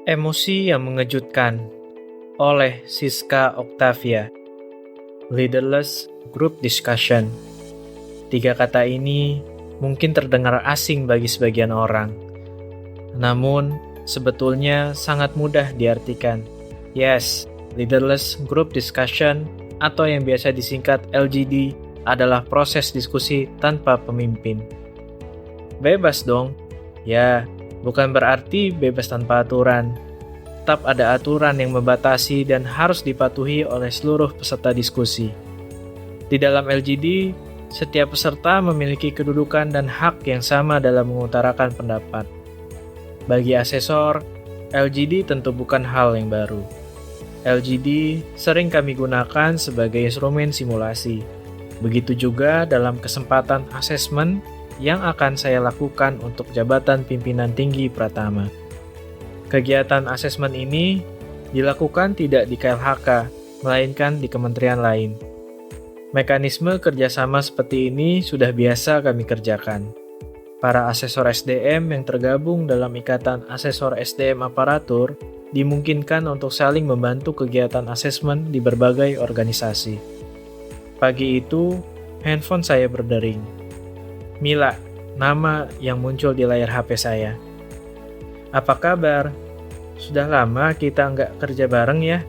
Emosi yang mengejutkan oleh Siska Octavia. Leaderless Group Discussion. 3 kata ini mungkin terdengar asing bagi sebagian orang. Namun, sebetulnya sangat mudah diartikan. Yes, Leaderless Group Discussion atau yang biasa disingkat LGD adalah proses diskusi tanpa pemimpin. Bebas dong. Ya, bukan berarti bebas tanpa aturan. Tetap ada aturan yang membatasi dan harus dipatuhi oleh seluruh peserta diskusi. Di dalam LGD, setiap peserta memiliki kedudukan dan hak yang sama dalam mengutarakan pendapat. Bagi asesor, LGD tentu bukan hal yang baru. LGD sering kami gunakan sebagai instrumen simulasi. Begitu juga dalam kesempatan asesmen yang akan saya lakukan untuk jabatan pimpinan tinggi Pratama. Kegiatan asesmen ini dilakukan tidak di KLHK, melainkan di kementerian lain. Mekanisme kerjasama seperti ini sudah biasa kami kerjakan. Para asesor SDM yang tergabung dalam Ikatan Asesor SDM Aparatur dimungkinkan untuk saling membantu kegiatan asesmen di berbagai organisasi. Pagi itu, handphone saya berdering. Mila, nama yang muncul di layar HP saya. Apa kabar? Sudah lama kita nggak kerja bareng ya?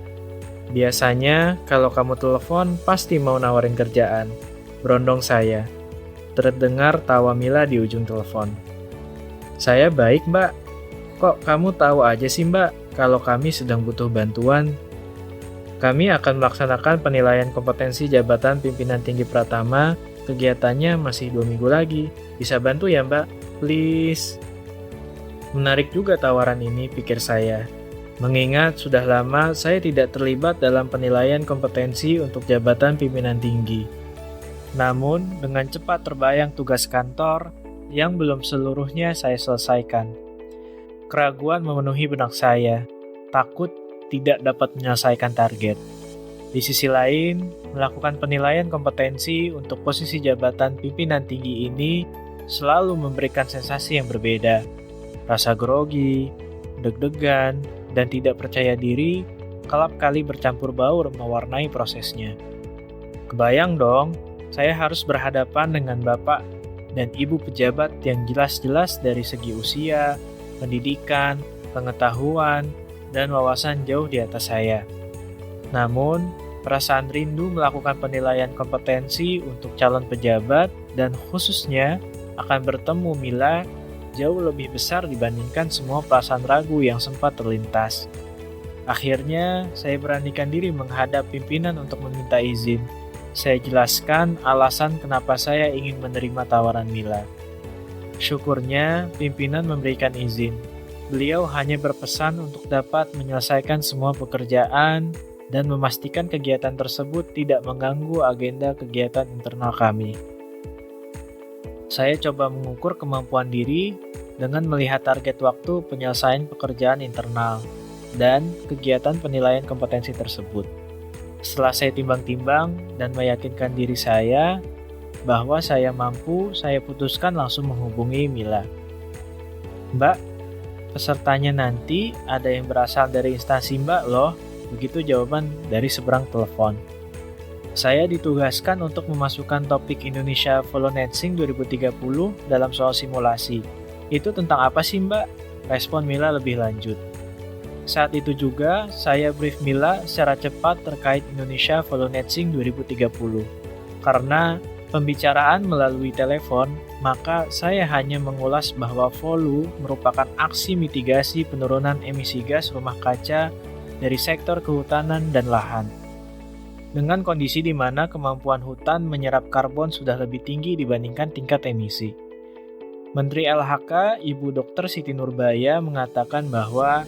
Biasanya kalau kamu telepon pasti mau nawarin kerjaan. Berondong saya. Terdengar tawa Mila di ujung telepon. Saya baik, Mbak. Kok kamu tahu aja sih, Mbak, kalau kami sedang butuh bantuan? Kami akan melaksanakan penilaian kompetensi jabatan pimpinan tinggi Pratama. Kegiatannya masih 2 minggu lagi. Bisa bantu ya, Mbak? Please. Menarik juga tawaran ini, pikir saya. Mengingat sudah lama saya tidak terlibat dalam penilaian kompetensi untuk jabatan pimpinan tinggi. Namun, dengan cepat terbayang tugas kantor yang belum seluruhnya saya selesaikan. Keraguan memenuhi benak saya, takut tidak dapat menyelesaikan target. Di sisi lain, melakukan penilaian kompetensi untuk posisi jabatan pimpinan tinggi ini selalu memberikan sensasi yang berbeda. Rasa grogi, deg-degan, dan tidak percaya diri kelap kali bercampur baur mewarnai prosesnya. Kebayang dong, saya harus berhadapan dengan bapak dan ibu pejabat yang jelas-jelas dari segi usia, pendidikan, pengetahuan, dan wawasan jauh di atas saya. Namun, perasaan rindu melakukan penilaian kompetensi untuk calon pejabat dan khususnya akan bertemu Mila jauh lebih besar dibandingkan semua perasaan ragu yang sempat terlintas. Akhirnya, saya beranikan diri menghadap pimpinan untuk meminta izin. Saya jelaskan alasan kenapa saya ingin menerima tawaran Mila. Syukurnya, pimpinan memberikan izin. Beliau hanya berpesan untuk dapat menyelesaikan semua pekerjaan dan memastikan kegiatan tersebut tidak mengganggu agenda kegiatan internal kami. Saya coba mengukur kemampuan diri dengan melihat target waktu penyelesaian pekerjaan internal dan kegiatan penilaian kompetensi tersebut. Setelah saya timbang-timbang dan meyakinkan diri saya bahwa saya mampu, saya putuskan langsung menghubungi Mila. Mbak, pesertanya nanti ada yang berasal dari instansi Mbak loh. Begitu jawaban dari seberang telepon. Saya ditugaskan untuk memasukkan topik Indonesia Volunteering 2030 dalam soal simulasi. Itu tentang apa sih, Mbak? Respon Mila lebih lanjut. Saat itu juga, saya brief Mila secara cepat terkait Indonesia Volunteering 2030. Karena pembicaraan melalui telepon, maka saya hanya mengulas bahwa VOLU merupakan aksi mitigasi penurunan emisi gas rumah kaca dari sektor kehutanan dan lahan. Dengan kondisi di mana kemampuan hutan menyerap karbon sudah lebih tinggi dibandingkan tingkat emisi. Menteri LHK, Ibu Dr. Siti Nurbaya mengatakan bahwa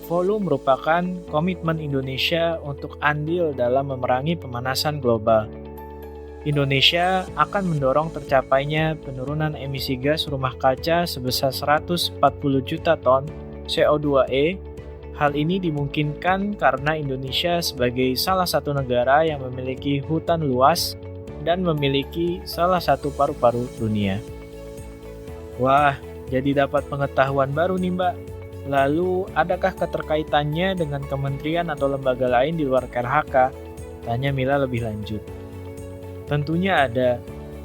VOLU merupakan komitmen Indonesia untuk andil dalam memerangi pemanasan global. Indonesia akan mendorong tercapainya penurunan emisi gas rumah kaca sebesar 140 juta ton CO2e. Hal ini dimungkinkan karena Indonesia sebagai salah satu negara yang memiliki hutan luas dan memiliki salah satu paru-paru dunia. Wah, jadi dapat pengetahuan baru nih Mbak. Lalu, adakah keterkaitannya dengan kementerian atau lembaga lain di luar KLHK? Tanya Mila lebih lanjut. Tentunya ada,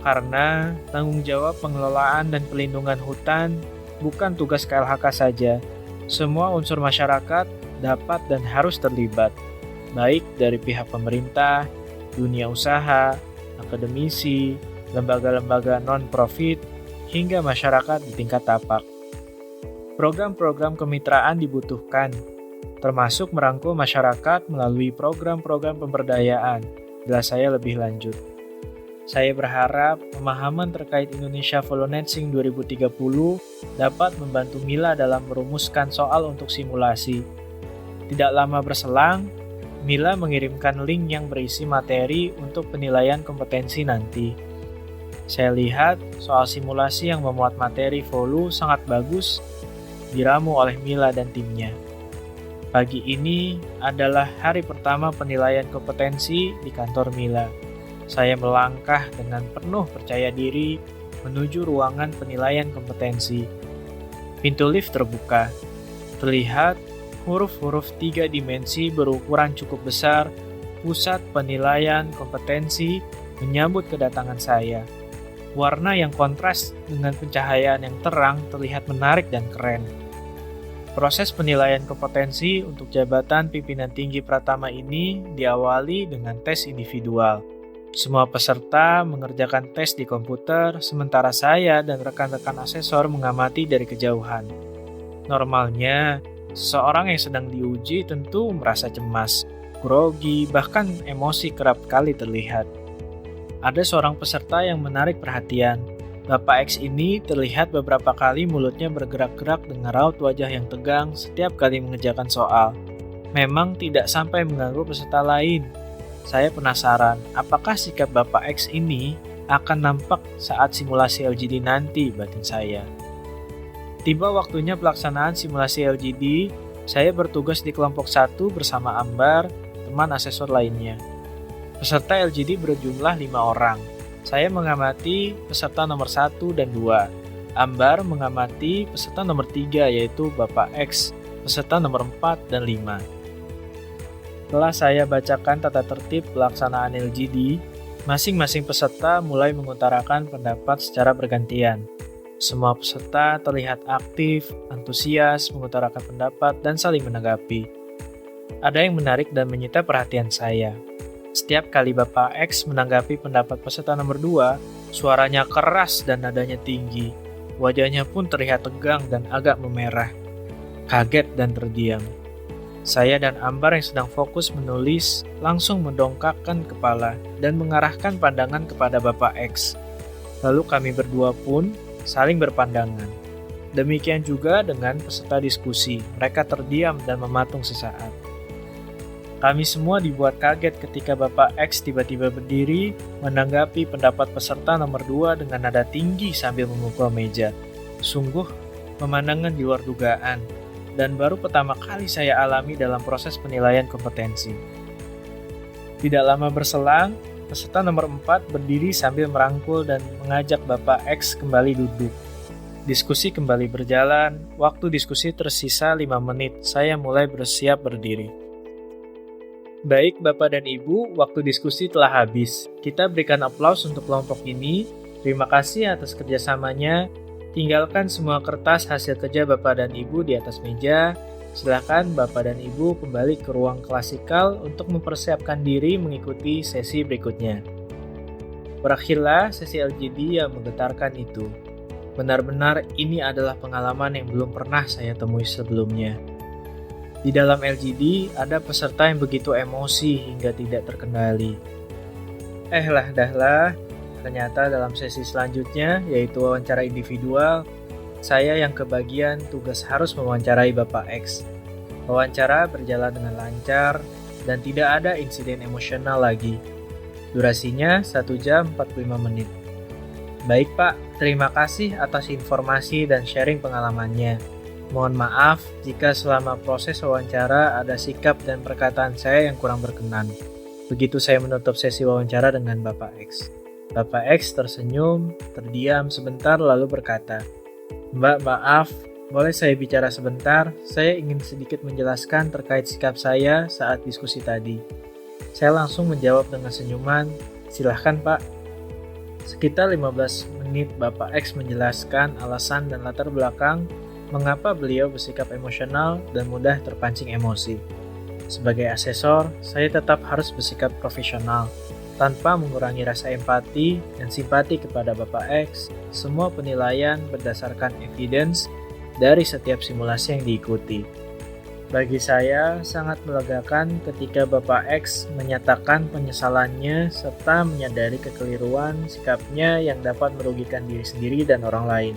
karena tanggung jawab pengelolaan dan pelindungan hutan bukan tugas KLHK saja. Semua unsur masyarakat dapat dan harus terlibat, baik dari pihak pemerintah, dunia usaha, akademisi, lembaga-lembaga non-profit, hingga masyarakat di tingkat tapak. Program-program kemitraan dibutuhkan, termasuk merangkul masyarakat melalui program-program pemberdayaan. Jelas saya lebih lanjut. Saya berharap pemahaman terkait Indonesia Volunteering 2030 dapat membantu Mila dalam merumuskan soal untuk simulasi. Tidak lama berselang, Mila mengirimkan link yang berisi materi untuk penilaian kompetensi nanti. Saya lihat soal simulasi yang memuat materi Volu sangat bagus diramu oleh Mila dan timnya. Pagi ini adalah hari pertama penilaian kompetensi di kantor Mila. Saya melangkah dengan penuh percaya diri menuju ruangan penilaian kompetensi. Pintu lift terbuka. Terlihat huruf-huruf 3 dimensi berukuran cukup besar, pusat penilaian kompetensi, menyambut kedatangan saya. Warna yang kontras dengan pencahayaan yang terang terlihat menarik dan keren. Proses penilaian kompetensi untuk jabatan pimpinan tinggi Pratama ini diawali dengan tes individual. Semua peserta mengerjakan tes di komputer, sementara saya dan rekan-rekan asesor mengamati dari kejauhan. Normalnya, seseorang yang sedang diuji tentu merasa cemas, grogi, bahkan emosi kerap kali terlihat. Ada seorang peserta yang menarik perhatian. Bapak X ini terlihat beberapa kali mulutnya bergerak-gerak dengan raut wajah yang tegang setiap kali mengerjakan soal. Memang tidak sampai mengganggu peserta lain. Saya penasaran, apakah sikap Bapak X ini akan nampak saat simulasi LGD nanti, batin saya. Tiba waktunya pelaksanaan simulasi LGD, saya bertugas di kelompok 1 bersama Ambar, teman asesor lainnya. Peserta LGD berjumlah 5 orang. Saya mengamati peserta nomor 1 dan 2. Ambar mengamati peserta nomor 3 yaitu Bapak X, peserta nomor 4 dan 5. Setelah saya bacakan tata tertib pelaksanaan LGD, masing-masing peserta mulai mengutarakan pendapat secara bergantian. Semua peserta terlihat aktif, antusias, mengutarakan pendapat, dan saling menanggapi. Ada yang menarik dan menyita perhatian saya. Setiap kali Bapak X menanggapi pendapat peserta nomor 2, suaranya keras dan nadanya tinggi. Wajahnya pun terlihat tegang dan agak memerah. Kaget dan terdiam. Saya dan Ambar yang sedang fokus menulis langsung mendongakkan kepala dan mengarahkan pandangan kepada Bapak X. Lalu kami berdua pun saling berpandangan. Demikian juga dengan peserta diskusi. Mereka terdiam dan mematung sesaat. Kami semua dibuat kaget ketika Bapak X tiba-tiba berdiri menanggapi pendapat peserta nomor 2 dengan nada tinggi sambil memukul meja. Sungguh pemandangan di luar dugaan, dan baru pertama kali saya alami dalam proses penilaian kompetensi. Tidak lama berselang, peserta nomor 4 berdiri sambil merangkul dan mengajak Bapak X kembali duduk. Diskusi kembali berjalan, waktu diskusi tersisa 5 menit, saya mulai bersiap berdiri. Baik Bapak dan Ibu, waktu diskusi telah habis. Kita berikan aplaus untuk kelompok ini. Terima kasih atas kerjasamanya. Tinggalkan semua kertas hasil kerja Bapak dan Ibu di atas meja. Silakan Bapak dan Ibu kembali ke ruang klasikal untuk mempersiapkan diri mengikuti sesi berikutnya. Berakhirlah sesi LGD yang menggetarkan itu. Benar-benar ini adalah pengalaman yang belum pernah saya temui sebelumnya. Di dalam LGD, ada peserta yang begitu emosi hingga tidak terkendali. Ternyata dalam sesi selanjutnya, yaitu wawancara individual, saya yang kebagian tugas harus mewawancarai Bapak X. Wawancara berjalan dengan lancar, dan tidak ada insiden emosional lagi. Durasinya 1 jam 45 menit. Baik Pak, terima kasih atas informasi dan sharing pengalamannya. Mohon maaf jika selama proses wawancara ada sikap dan perkataan saya yang kurang berkenan. Begitu saya menutup sesi wawancara dengan Bapak X. Bapak X tersenyum, terdiam sebentar lalu berkata, "Mbak, maaf, Boleh saya bicara sebentar? Saya ingin sedikit menjelaskan terkait sikap saya saat diskusi tadi. Saya langsung menjawab dengan senyuman, "Silahkan Pak." Sekitar 15 menit Bapak X menjelaskan alasan dan latar belakang mengapa beliau bersikap emosional dan mudah terpancing emosi. Sebagai asesor, saya tetap harus bersikap profesional, tanpa mengurangi rasa empati dan simpati kepada Bapak X. Semua penilaian berdasarkan evidence dari setiap simulasi yang diikuti. Bagi saya, sangat melegakan ketika Bapak X menyatakan penyesalannya serta menyadari kekeliruan sikapnya yang dapat merugikan diri sendiri dan orang lain.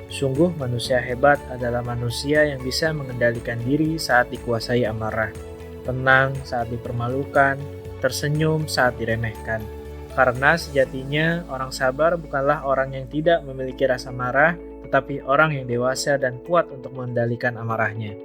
Sungguh manusia hebat adalah manusia yang bisa mengendalikan diri saat dikuasai amarah, tenang saat dipermalukan, tersenyum saat diremehkan. Karena sejatinya orang sabar bukanlah orang yang tidak memiliki rasa marah, tetapi orang yang dewasa dan kuat untuk mengendalikan amarahnya.